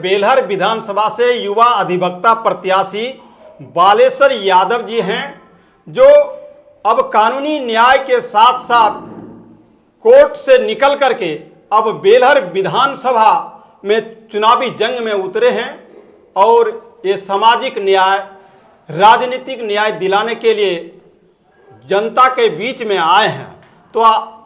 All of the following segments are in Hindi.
बेलहर विधानसभा से युवा अधिवक्ता प्रत्याशी बालेश्वर यादव जी हैं, जो अब कानूनी न्याय के साथ साथ कोर्ट से निकल करके अब बेलहर विधानसभा में चुनावी जंग में उतरे हैं और ये सामाजिक न्याय, राजनीतिक न्याय दिलाने के लिए जनता के बीच में आए हैं। तो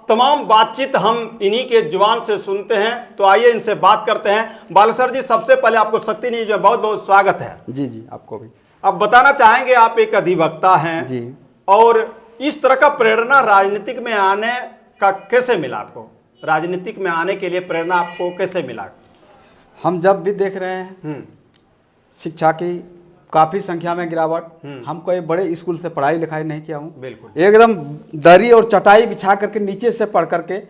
तमाम बातचीत हम इन्हीं के जुबान से सुनते हैं। तो आइए इनसे बात करते हैं। बालेश्वर जी, सबसे पहले आपको शक्ति न्यूज में बहुत बहुत स्वागत है। जी जी, आपको भी। अब बताना चाहेंगे, आप एक अधिवक्ता हैं जी, और इस तरह का प्रेरणा राजनीतिक में आने का कैसे मिला? आपको राजनीतिक में आने के लिए प्रेरणा आपको कैसे मिला? हम जब भी देख रहे हैं शिक्षा की काफ़ी संख्या में गिरावट। हम कोई बड़े स्कूल से पढ़ाई लिखाई नहीं किया हूँ, बिल्कुल एकदम दरी और चटाई बिछा करके नीचे से पढ़ करके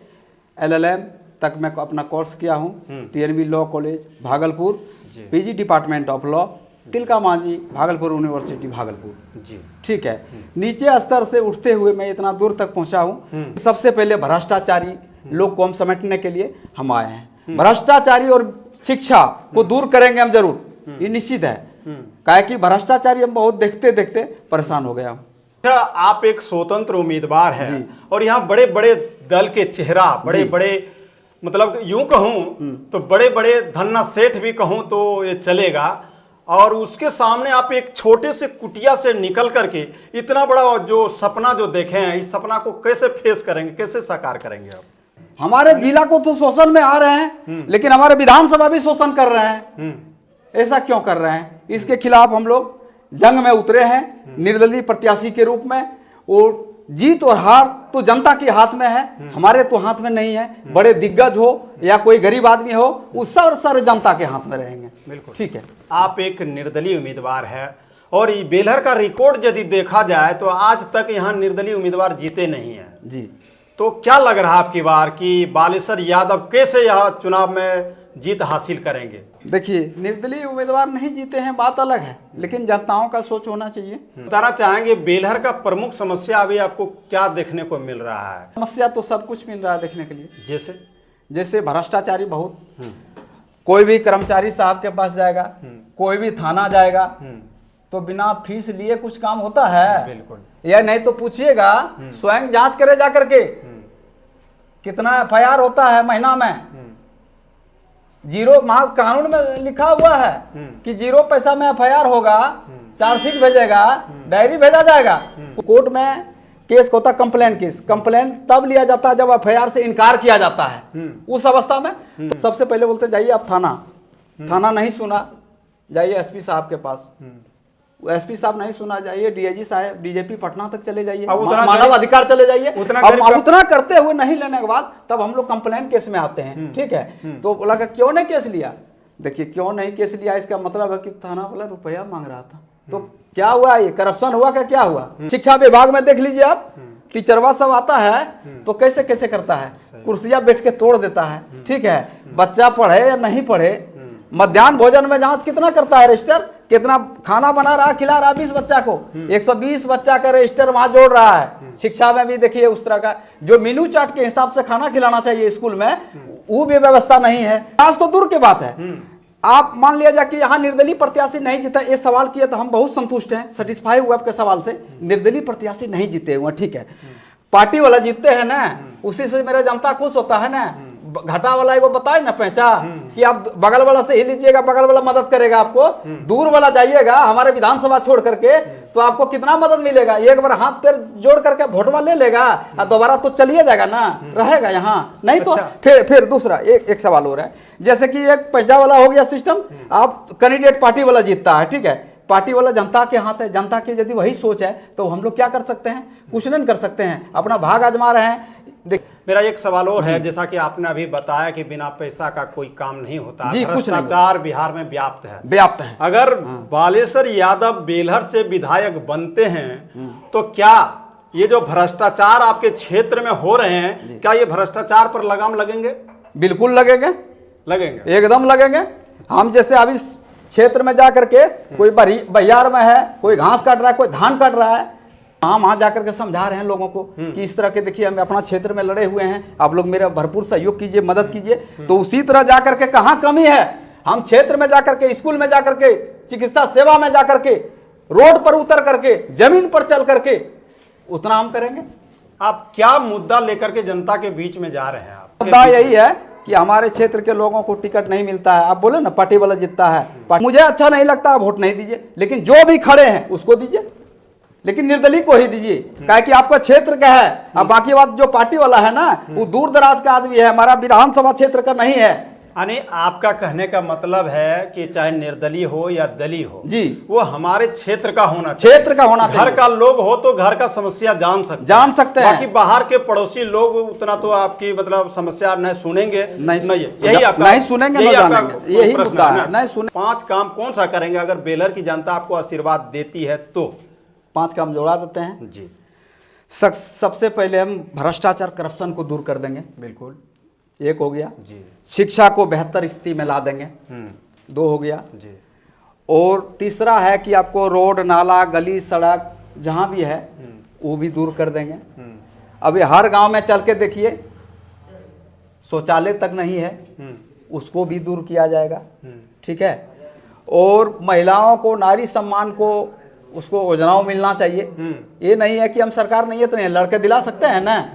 LLM तक मैं अपना कोर्स किया हूँ। TNB law college Bhagalpur, PG department of law, Tilka Manjhi Bhagalpur university Bhagalpur जी। ठीक है, नीचे स्तर से उठते हुए मैं इतना दूर तक पहुँचा हूँ। सबसे पहले भ्रष्टाचारी लोग को हम समेटने के लिए हम आए हैं। भ्रष्टाचारी और शिक्षा को दूर करेंगे हम जरूर, ये निश्चित है। काहे कि भ्रष्टाचारी हम बहुत देखते देखते परेशान हो गया हूँ। अच्छा, आप एक स्वतंत्र उम्मीदवार हैं और यहाँ बड़े बड़े दल के चेहरा, बड़े बड़े, मतलब यूं कहूँ तो बड़े बड़े धन्ना सेठ भी कहूँ तो ये चलेगा, और उसके सामने आप एक छोटे से कुटिया से निकल करके इतना बड़ा जो सपना जो देखे हैं, इस सपना को कैसे फेस करेंगे, कैसे साकार करेंगे आप? हमारे जिला को तो शोषण में आ रहे हैं, लेकिन हमारे विधानसभा भी शोषण कर रहे हैं। ऐसा क्यों कर रहे हैं? इसके खिलाफ हम लोग जंग में उतरे हैं निर्दलीय प्रत्याशी के रूप में। और जीत और हार तो जनता के हाथ में है, हमारे तो हाथ में नहीं है। बड़े दिग्गज हो या कोई गरीब आदमी हो, वो सारे जनता के हाथ में रहेंगे। बिल्कुल ठीक है। आप एक निर्दलीय उम्मीदवार है और ये बेलहर का रिकॉर्ड यदि देखा जाए तो आज तक यहाँ निर्दलीय उम्मीदवार जीते नहीं है जी। तो क्या लग रहा है आपकी बार कि बालेश्वर यादव कैसे यह चुनाव में जीत हासिल करेंगे? देखिए, निर्दलीय उम्मीदवार नहीं जीते हैं बात अलग है, लेकिन जनताओं का सोच होना चाहिए। बताना चाहेंगे बेलहर का प्रमुख समस्या अभी आपको क्या देखने को मिल रहा है? समस्या तो सब कुछ मिल रहा है देखने के लिए। जैसे भ्रष्टाचारी बहुत। कोई भी कर्मचारी साहब के पास जाएगा, कोई भी थाना जाएगा तो बिना फीस लिए कुछ काम होता है? बिल्कुल। या नहीं तो पूछिएगा, स्वयं जांच करे जा करके कितना FIR होता है महीना में। जीरो कानून में लिखा हुआ है कि 0 पैसा में FIR होगा, चार्जशीट भेजेगा, डायरी भेजा जाएगा। कोर्ट में केस होता कंप्लेंट केस। कंप्लेंट तब लिया जाता है जब FIR से इनकार किया जाता है। उस अवस्था में तो सबसे पहले बोलते जाइए आप थाना नहीं सुना, जाइए SP साहब के पास। SP साहब नहीं सुना, जाइए DIG साहब, DJP पटना तक चले जाइए, मानव अधिकार चले जाइए। उतना करते हुए नहीं लेने के बाद तब हम लोग कंप्लेंट केस में आते हैं। ठीक है, तो बोला कि क्यों नहीं केस लिया? देखिए, क्यों नहीं केस लिया इसका मतलब है कि थाना वाला रुपया मांग रहा था। तो क्या हुआ? ये करप्शन हुआ क्या हुआ? शिक्षा विभाग में देख लीजिए आप, टीचरवा सब आता है तो कैसे कैसे करता है, कुर्सियां बैठ के तोड़ देता है। ठीक है, बच्चा पढ़े या नहीं पढ़े, मध्याह्न भोजन में जांच कितना करता है रजिस्टर, कितना खाना बना रहा खिला रहा 20 बच्चा को, 120 बच्चा का रजिस्टर वहां जोड़ रहा है। शिक्षा में भी देखिए उस तरह का जो मेनू चार्ट के हिसाब से खाना खिलाना चाहिए स्कूल में, वो भी व्यवस्था नहीं है। आज तो दूर की बात है। आप मान लिया जाए कि यहाँ निर्दलीय प्रत्याशी नहीं जीता, ये सवाल किया तो हम बहुत संतुष्ट हैं, सेटिस्फाई हुआ आपके सवाल से। निर्दलीय प्रत्याशी नहीं जीते हुए, ठीक है, पार्टी वाला जीतते हैं ना, उसी से मेरा जनता खुश होता है ना। घाटा वाला वो बताए ना पैसा कि आप बगल वाला से ही लीजिएगा, बगल वाला मदद करेगा आपको। दूर वाला जाइएगा हमारे विधानसभा छोड़ करके तो आपको कितना मदद मिलेगा? एक बार हाथ पैर जोड़ करके वोटवा ले लेगा और दोबारा तो चलिए जाएगा ना, रहेगा यहाँ नहीं। तो फिर दूसरा एक सवाल हो रहा है, जैसे कि एक पैसा वाला हो गया सिस्टम, आप कैंडिडेट पार्टी वाला जीतता है। ठीक है, पार्टी वाला जनता के हाथ है। जनता की यदि वही सोच है तो हम लोग क्या कर सकते हैं? कुछ नहीं कर सकते हैं, अपना भाग आजमा रहे हैं। मेरा एक सवाल और है, जैसा कि आपने अभी बताया कि बिना पैसा का कोई काम नहीं होता, भ्रष्टाचार बिहार में व्याप्त है। अगर बालेश्वर यादव बेलहर से विधायक बनते हैं तो क्या ये जो भ्रष्टाचार आपके क्षेत्र में हो रहे हैं, क्या ये भ्रष्टाचार पर लगाम लगेंगे? बिल्कुल लगेंगे, एकदम लगेंगे। हम जैसे अभी क्षेत्र में जा करके कोई बहियार में है, कोई घास काट रहा है, कोई धान काट रहा है, हम वहां जाकर के समझा रहे हैं लोगों को कि इस तरह के देखिए हम अपना क्षेत्र में लड़े हुए हैं, आप लोग मेरा भरपूर सहयोग कीजिए, मदद कीजिए। तो उसी तरह जाकर के कहाँ कमी है, हम क्षेत्र में जाकर के, स्कूल में जाकर के, चिकित्सा सेवा में जाकर के, रोड पर उतर करके, जमीन पर चल करके उतना हम करेंगे। आप क्या मुद्दा लेकर के जनता के बीच में जा रहे हैं? आप मुद्दा यही है कि हमारे क्षेत्र के लोगों को टिकट नहीं मिलता है। आप बोले ना पार्टी वाला जीतता है, मुझे अच्छा नहीं लगता, आप वोट नहीं दीजिए, लेकिन जो भी खड़े हैं उसको दीजिए, लेकिन निर्दलीय को ही दीजिए, क्या कि आपका क्षेत्र का है। अब बाकी बात जो पार्टी वाला है ना, वो दूर दराज का आदमी है, हमारा विधानसभा क्षेत्र का नहीं है। यानी आपका कहने का मतलब है कि चाहे निर्दलीय हो या दलीय हो जी, वो हमारे क्षेत्र का होना चाहिए, क्षेत्र का होना चाहिए। घर का लोग हो तो घर का समस्या जान सकते हैं। बाकी बाहर के पड़ोसी लोग उतना तो आपकी मतलब समस्या नहीं सुनेंगे, यही आपका नहीं सुनेंगे, यही मुद्दा है, नहीं सुने। 5 काम कौन सा करेंगे अगर बेलर की जनता आपको आशीर्वाद देती है तो? 5 काम जोड़ा देते हैं जी। सबसे पहले हम भ्रष्टाचार, करप्शन को दूर कर देंगे, बिल्कुल, एक हो गया जी। शिक्षा को बेहतर स्थिति में ला देंगे, 2 हो गया जी। और तीसरा है कि आपको रोड, नाला, गली, सड़क जहाँ भी है वो भी दूर कर देंगे। अभी हर गांव में चल के देखिए शौचालय तक नहीं है, उसको भी दूर किया जाएगा, ठीक है। और महिलाओं को, नारी सम्मान को, उसको योजनाओं मिलना चाहिए। ये नहीं है कि हम सरकार नहीं है तो नहीं, लड़के दिला सकते हैं ना।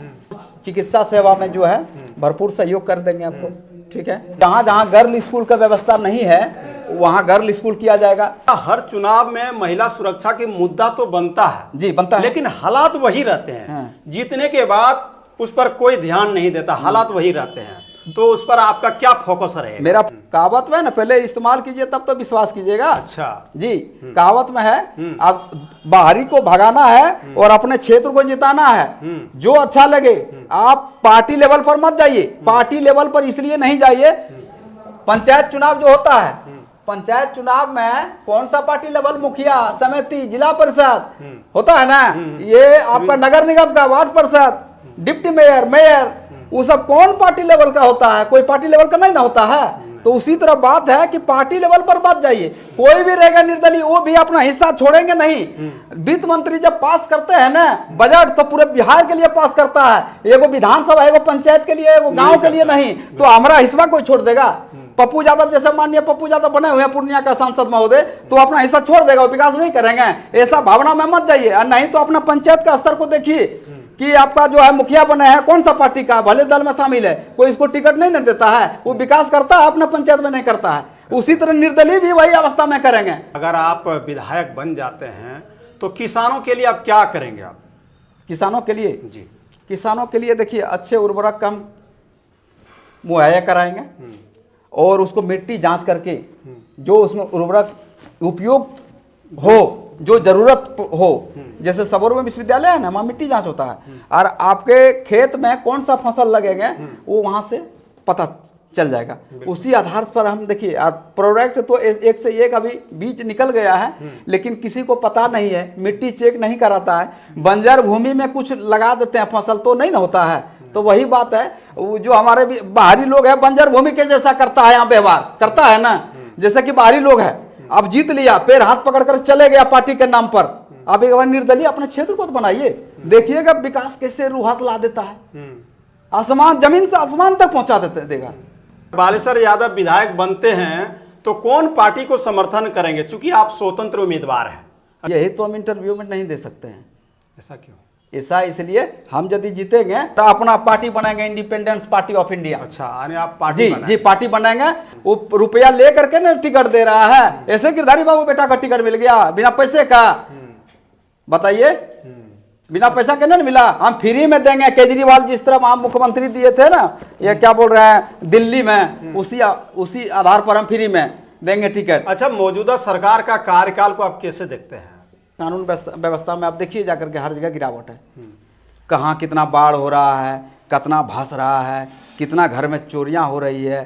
चिकित्सा सेवा में जो है भरपूर सहयोग कर देंगे आपको, ठीक है। जहाँ जहाँ गर्ल स्कूल का व्यवस्था नहीं है वहाँ गर्ल स्कूल किया जाएगा। हर चुनाव में महिला सुरक्षा की मुद्दा तो बनता है, जी बनता है, लेकिन हालात वही रहते हैं। हाँ। जीतने के बाद उस पर कोई ध्यान नहीं देता, हालात वही रहते हैं, तो उस पर आपका क्या फोकस रहेगा? मेरा कहावत में ना, पहले इस्तेमाल कीजिए तब तो विश्वास कीजिएगा। अच्छा जी, कहावत में है आप बाहरी को भगाना है और अपने क्षेत्र को जिताना है। जो अच्छा लगे, आप पार्टी लेवल पर मत जाइए। पार्टी लेवल पर इसलिए नहीं जाइए, पंचायत चुनाव जो होता है, पंचायत चुनाव में कौन सा पार्टी लेवल, मुखिया, समिति, जिला परिषद होता है ना, ये आपका नगर निगम का, वार्ड परिषद, डिप्टी मेयर, मेयर, वो सब कौन पार्टी लेवल का होता है? कोई पार्टी लेवल का नहीं ना होता है। तो उसी तरह बात है कि पार्टी लेवल पर मत जाइए। कोई भी रहेगा निर्दलीय, वो भी अपना हिस्सा छोड़ेंगे नहीं। वित्त मंत्री जब पास करते हैं ना बजट, तो पूरे बिहार के लिए पास करता है, एगो विधानसभा, एगो पंचायत के लिए, एगो गांव के लिए नहीं। तो हमारा हिस्सा कोई छोड़ देगा? पप्पू यादव जैसे, माननीय पप्पू यादव बने हुए हैं पूर्णिया का सांसद महोदय, तो अपना हिस्सा छोड़ देगा, वो विकास नहीं करेंगे, ऐसा भावना में मत जाइए। और नहीं तो अपना पंचायत का स्तर को देखिए कि आपका जो है मुखिया बने हैं कौन सा पार्टी का, भले दल में शामिल है, कोई इसको टिकट नहीं न देता है, वो विकास करता है, अपना पंचायत में नहीं करता है। उसी तरह निर्दलीय भी वही अवस्था में करेंगे। अगर आप विधायक बन जाते हैं तो किसानों के लिए आप क्या करेंगे? आप किसानों के लिए, जी, किसानों के लिए देखिए अच्छे उर्वरक का हम मुहैया कराएंगे और उसको मिट्टी जांच करके जो उसमें उर्वरक उपयुक्त हो, जो जरूरत हो, जैसे सबौर में विश्वविद्यालय है ना, वहाँ मिट्टी जांच होता है, और आपके खेत में कौन सा फसल लगेगा वो वहाँ से पता चल जाएगा। उसी आधार पर हम देखिए, और प्रोडक्ट तो एक से एक अभी बीज निकल गया है, लेकिन किसी को पता नहीं है, मिट्टी चेक नहीं कराता है, बंजर भूमि में कुछ लगा देते हैं फसल, तो नहीं ना होता है। तो वही बात है, जो हमारे भी बाहरी लोग हैं बंजर भूमि के जैसा करता है, यहाँ व्यवहार करता है ना, जैसे कि बाहरी लोग है, अब जीत लिया, पैर हाथ पकड़कर चले गया पार्टी के नाम पर। अब एक बार निर्दलीय अपने क्षेत्र को तो बनाइए, देखिएगा विकास कैसे रूहात ला देता है, आसमान, जमीन से आसमान तक पहुंचा देगा। बालेश्वर यादव विधायक बनते हैं तो कौन पार्टी को समर्थन करेंगे, चूंकि आप स्वतंत्र उम्मीदवार हैं? यही तो हम इंटरव्यू में नहीं दे सकते हैं। ऐसा क्यों? ऐसा इसलिए, हम यदि जीतेंगे तो अपना पार्टी बनाएंगे, इंडिपेंडेंस पार्टी ऑफ इंडिया। अच्छा, यानी आप पार्टी जी पार्टी बनाएंगे। वो रुपया ले करके ना टिकट दे रहा है, ऐसे गिरधारी बाबू बेटा का टिकट मिल गया बिना पैसे का, बताइए, बिना पैसा के नहीं मिला, हम फ्री में देंगे। केजरीवाल जिस तरह आप मुख्यमंत्री दिए थे ना, ये क्या बोल रहे हैं, दिल्ली में, उसी आधार पर हम फ्री में देंगे टिकट। अच्छा, मौजूदा सरकार का कार्यकाल को आप कैसे देखते हैं? कानून व्यवस्था में आप देखिए जाकर के हर जगह गिरावट है। कहाँ कितना बाढ़ हो रहा है, कितना भास रहा है, कितना घर में चोरियां हो रही है।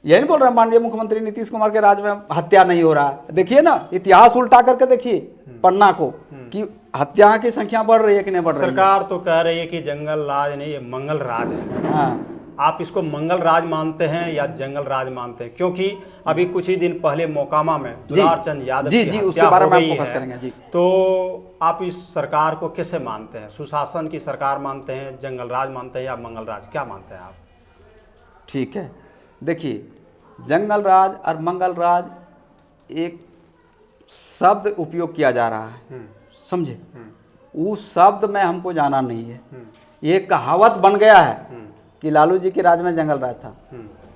यही नहीं बोल रहे माननीय मुख्यमंत्री नीतीश कुमार के राज में हत्या नहीं हो रहा है। देखिए ना, इतिहास उल्टा करके देखिए पन्ना को, कि हत्या की संख्या बढ़ रही है कि नहीं बढ़ रही है। सरकार तो कह रही है कि जंगल राज नहीं, ये मंगल राज है। हाँ, आप इसको मंगल राज मानते हैं या जंगल राज मानते हैं? क्योंकि अभी कुछ ही दिन पहले मोकामा में दुलारचंद यादव जी उसके बारे में हम फोकस करेंगे। जी, तो आप इस सरकार को कैसे मानते हैं? सुशासन की सरकार मानते हैं, जंगल राज मानते हैं या मंगल राज, क्या मानते हैं आप? ठीक है, देखिए जंगल राज और मंगल राज एक शब्द उपयोग किया जा रहा है, समझे। उस शब्द में हमको जाना नहीं है। ये कहावत बन गया है कि लालू जी के राज में जंगल राज था,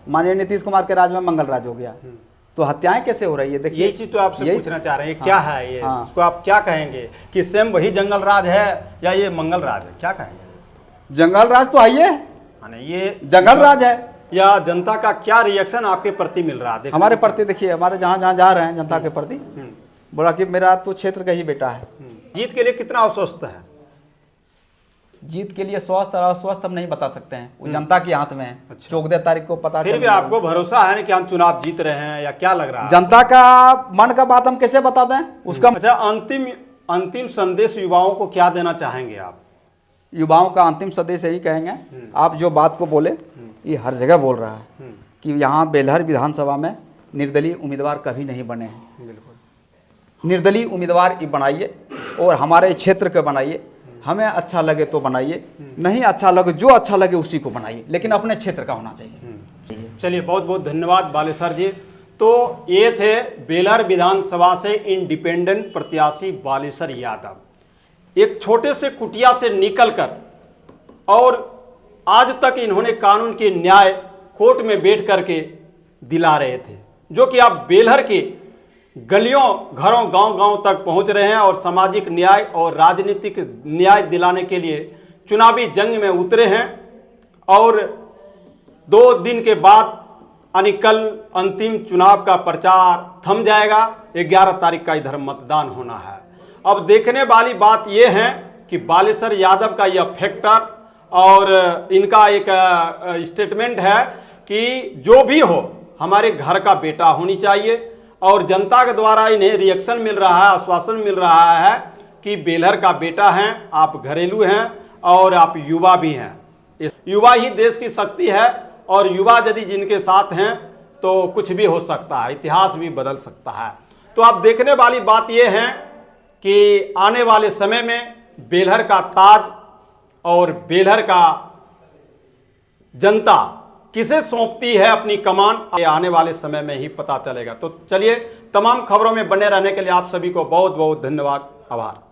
माननीय नीतीश कुमार के राज में मंगल राज हो गया। तो हत्याएं कैसे हो रही है? देखिए, यही चीज तो आपसे पूछना चाह रहे हैं, क्या है ये? हाँ। इसको आप क्या कहेंगे कि सेम वही जंगल राज है या ये मंगल राज है? क्या कहेंगे? जंगल राज तो है ये जंगल राज है। या जनता का क्या रिएक्शन आपके प्रति मिल रहा है? हमारे प्रति देखिए, हमारे जहाँ जहाँ जा रहे हैं जनता के प्रति, बोला कि मेरा तो क्षेत्र का ही बेटा है। जीत के लिए कितना आश्वस्त है? जीत के लिए स्वस्थ और अस्वस्थ हम नहीं बता सकते हैं, वो जनता के हाथ में है। अच्छा। 14 तारीख को पता फिर भी चलेगा। आपको भरोसा है ना कि हम चुनाव जीत रहे हैं, या क्या लग रहा है? जनता का मन का बात हम कैसे बता दें उसका। अच्छा, अंतिम संदेश युवाओं को क्या देना चाहेंगे आप? युवाओं का अंतिम संदेश यही कहेंगे, आप जो बात को बोले ये हर जगह बोल रहा है कि यहाँ बेलहर विधानसभा में निर्दलीय उम्मीदवार कभी नहीं बने हैं। बिल्कुल निर्दलीय उम्मीदवार बनाइए और हमारे क्षेत्र के बनाइए। हमें अच्छा लगे तो बनाइए, नहीं अच्छा लगे, जो अच्छा लगे उसी को बनाइए, लेकिन अपने क्षेत्र का होना चाहिए। चलिए, बहुत बहुत धन्यवाद बालेसर जी। तो ये थे बेलहर विधानसभा से इंडिपेंडेंट प्रत्याशी बालेसर यादव। एक छोटे से कुटिया से निकलकर और आज तक इन्होंने कानून के न्याय कोर्ट में बैठ करके दिला रहे थे, जो कि आप बेलहर के गलियों, घरों, गांव-गांव तक पहुंच रहे हैं और सामाजिक न्याय और राजनीतिक न्याय दिलाने के लिए चुनावी जंग में उतरे हैं। और 2 दिन के बाद यानी कल अंतिम चुनाव का प्रचार थम जाएगा। 11 तारीख का इधर मतदान होना है। अब देखने वाली बात यह है कि बालेसर यादव का यह फैक्टर और इनका एक स्टेटमेंट है कि जो भी हो हमारे घर का बेटा होनी चाहिए। और जनता के द्वारा इन्हें रिएक्शन मिल रहा है, आश्वासन मिल रहा है कि बेलहर का बेटा हैं, आप घरेलू हैं और आप युवा भी हैं। युवा ही देश की शक्ति है और युवा यदि जिनके साथ हैं तो कुछ भी हो सकता है, इतिहास भी बदल सकता है। तो आप देखने वाली बात यह है कि आने वाले समय में बेलहर का ताज और बेलहर का जनता किसे सौंपती है अपनी कमान, ये आने वाले समय में ही पता चलेगा। तो चलिए, तमाम खबरों में बने रहने के लिए आप सभी को बहुत बहुत धन्यवाद, आभार।